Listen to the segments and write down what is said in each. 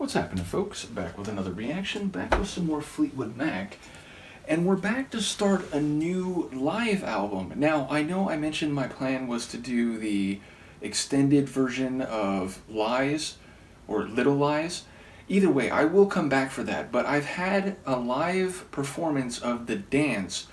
What's happening, folks? Back with another reaction, back with some more Fleetwood Mac, and we're back to start a new live album. Now, I know I mentioned my plan was to do the extended version of Lies, or Little Lies. Either way, I will come back for that, but I've had a live performance of The Dance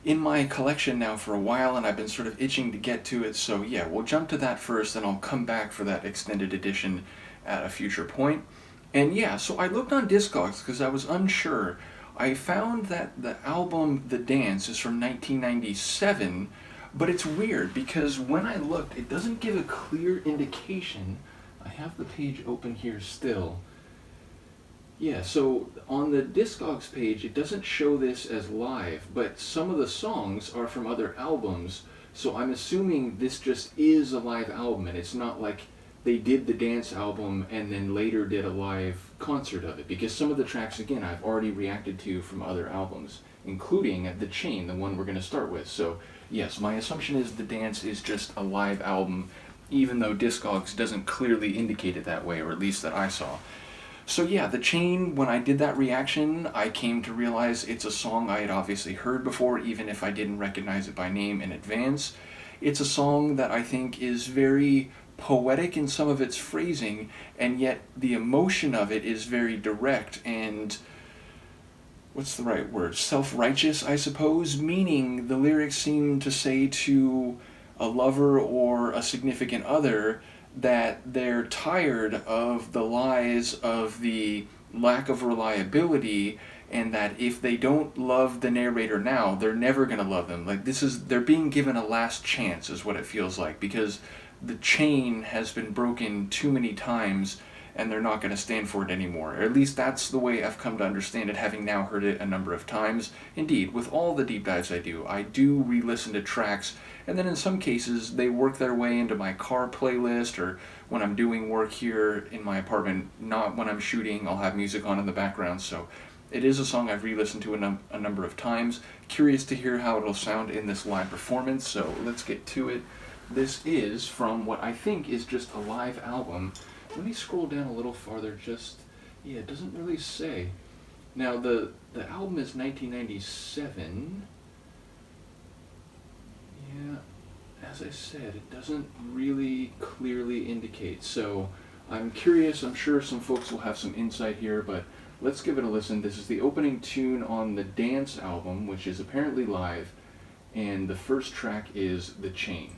in my collection now for a while, and I've been sort of itching to get to it, so yeah, we'll jump to that first, and I'll come back for that extended edition at a future point. And yeah, so I looked on Discogs because I was unsure. I found that the album The Dance is from 1997, but it's weird because when I looked, it doesn't give a clear indication. I have the page open here still. Yeah, so on the Discogs page, it doesn't show this as live, but some of the songs are from other albums, so I'm assuming this just is a live album, and it's not like they did the Dance album and then later did a live concert of it, because some of the tracks, again, I've already reacted to from other albums, including The Chain, the one we're going to start with. So yes, my assumption is The Dance is just a live album, even though Discogs doesn't clearly indicate it that way, or at least that I saw. So yeah, The Chain, when I did that reaction, I came to realize it's a song I had obviously heard before, even if I didn't recognize it by name in advance. It's a song that I think is very poetic in some of its phrasing, and yet the emotion of it is very direct and, what's the right word, self-righteous, I suppose, meaning the lyrics seem to say to a lover or a significant other that they're tired of the lies, of the lack of reliability, and that if they don't love the narrator now, they're never going to love them. Like, they're being given a last chance is what it feels like, because the chain has been broken too many times and they're not going to stand for it anymore. Or at least that's the way I've come to understand it, having now heard it a number of times. Indeed, with all the deep dives I do re-listen to tracks, and then in some cases they work their way into my car playlist, or when I'm doing work here in my apartment, not when I'm shooting, I'll have music on in the background. So it is a song I've re-listened to a number of times. Curious to hear how it'll sound in this live performance, so let's get to it. This is from what I think is just a live album. Let me scroll down a little farther, yeah, it doesn't really say. Now, the album is 1997. Yeah, as I said, it doesn't really clearly indicate. So I'm curious, I'm sure some folks will have some insight here, but let's give it a listen. This is the opening tune on the Dance album, which is apparently live, and the first track is The Chain.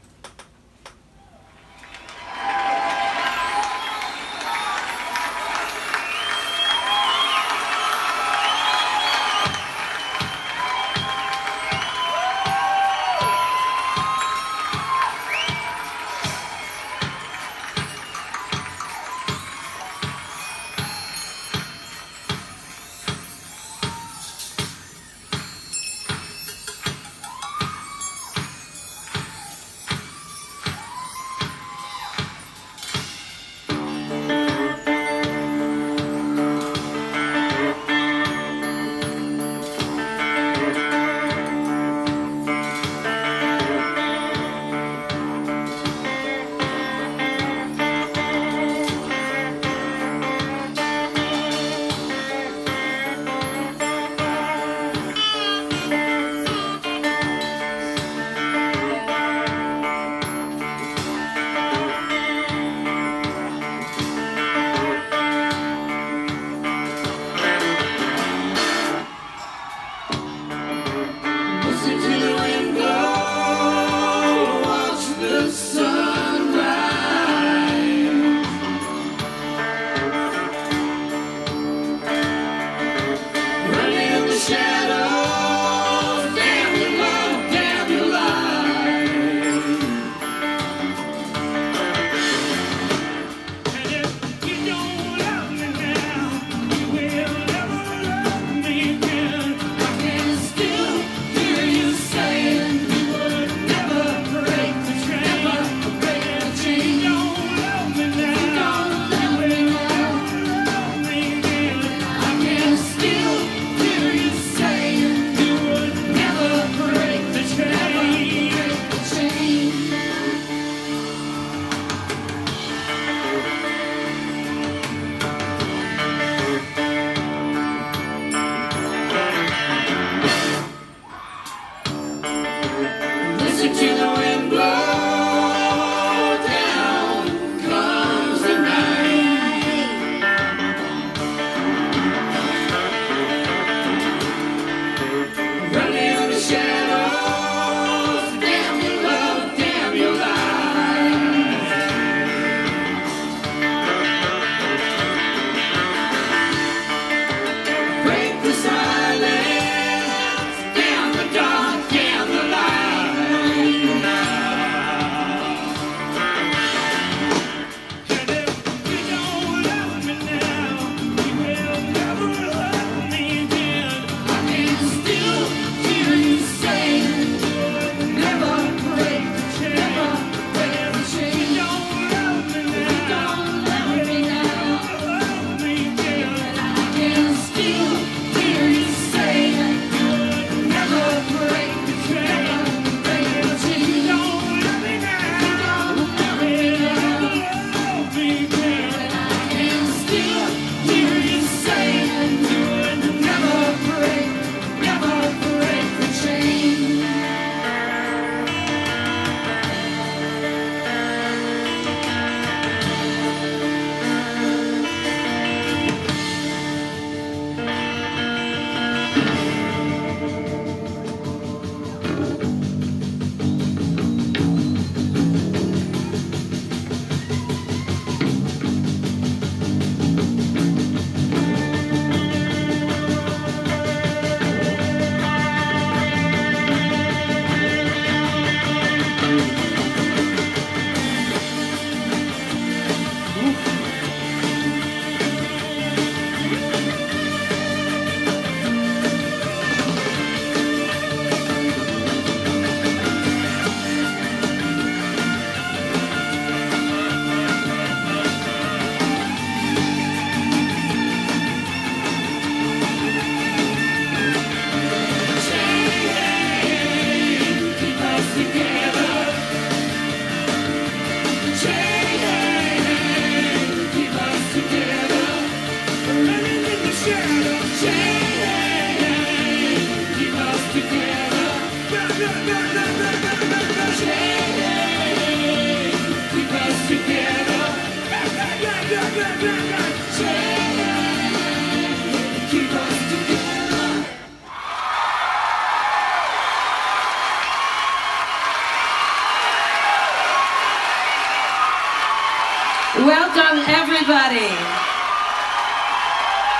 everybody.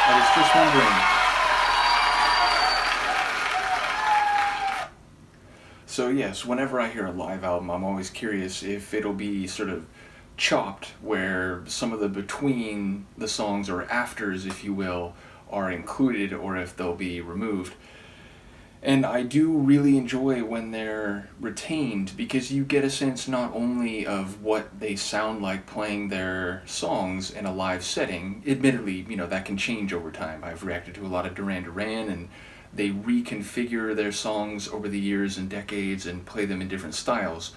I was just wondering. So yes, whenever I hear a live album, I'm always curious if it'll be sort of chopped, where some of the between the songs, or afters, if you will, are included, or if they'll be removed. And I do really enjoy when they're retained, because you get a sense not only of what they sound like playing their songs in a live setting. Admittedly, that can change over time. I've reacted to a lot of Duran Duran, and they reconfigure their songs over the years and decades and play them in different styles.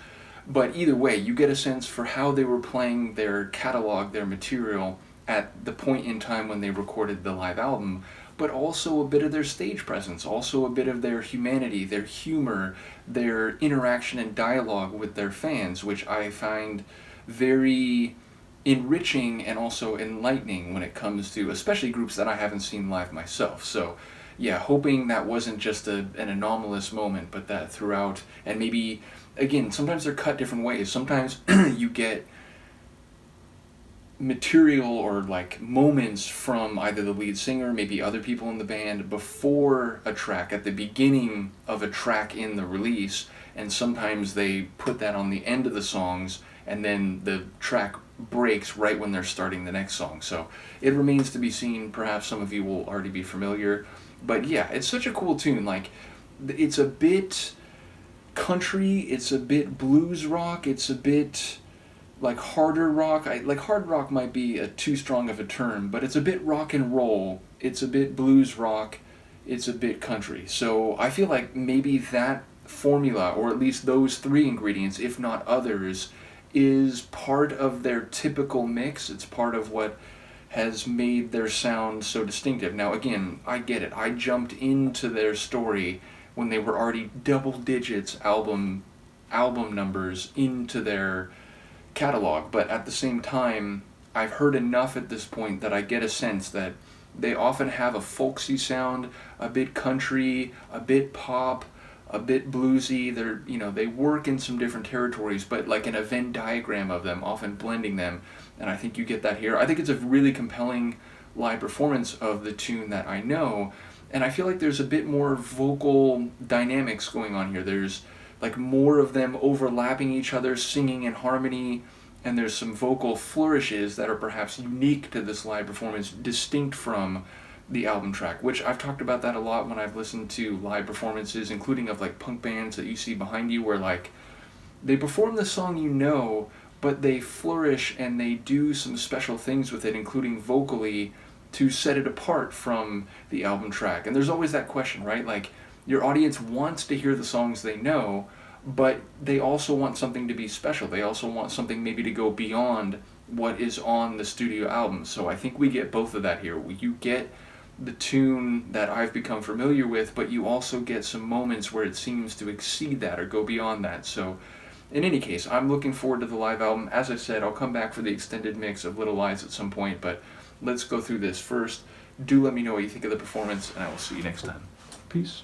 But either way, you get a sense for how they were playing their catalog, their material, at the point in time when they recorded the live album, but also a bit of their stage presence, also a bit of their humanity, their humor, their interaction and dialogue with their fans, which I find very enriching and also enlightening when it comes to especially groups that I haven't seen live myself. So yeah, hoping that wasn't just an anomalous moment, but that throughout, and maybe, again, sometimes they're cut different ways. Sometimes you get material or like moments from either the lead singer, maybe other people in the band, before a track, at the beginning of a track in the release, and sometimes they put that on the end of the songs, and then the track breaks right when they're starting the next song. So it remains to be seen. Perhaps some of you will already be familiar, but yeah, it's such a cool tune. Like, it's a bit country, it's a bit blues rock, it's a bit like harder rock. Like hard rock might be too strong of a term, but it's a bit rock and roll, it's a bit blues rock, it's a bit country. So I feel like maybe that formula, or at least those three ingredients, if not others, is part of their typical mix. It's part of what has made their sound so distinctive. Now again, I get it. I jumped into their story when they were already double digits album numbers into their catalog, but at the same time, I've heard enough at this point that I get a sense that they often have a folksy sound, a bit country, a bit pop, a bit bluesy. They work in some different territories, but like in a Venn diagram of them, often blending them, and I think you get that here. I think it's a really compelling live performance of the tune that I know, and I feel like there's a bit more vocal dynamics going on here. There's like more of them overlapping each other, singing in harmony, and there's some vocal flourishes that are perhaps unique to this live performance, distinct from the album track, which I've talked about that a lot when I've listened to live performances, including of like punk bands that you see behind you, where like they perform the song, but they flourish and they do some special things with it, including vocally, to set it apart from the album track. And there's always that question, right? Like, your audience wants to hear the songs they know, but they also want something to be special. They also want something maybe to go beyond what is on the studio album. So I think we get both of that here. You get the tune that I've become familiar with, but you also get some moments where it seems to exceed that or go beyond that. So in any case, I'm looking forward to the live album. As I said, I'll come back for the extended mix of Little Lies at some point, but let's go through this first. Do let me know what you think of the performance, and I will see you next time. Peace.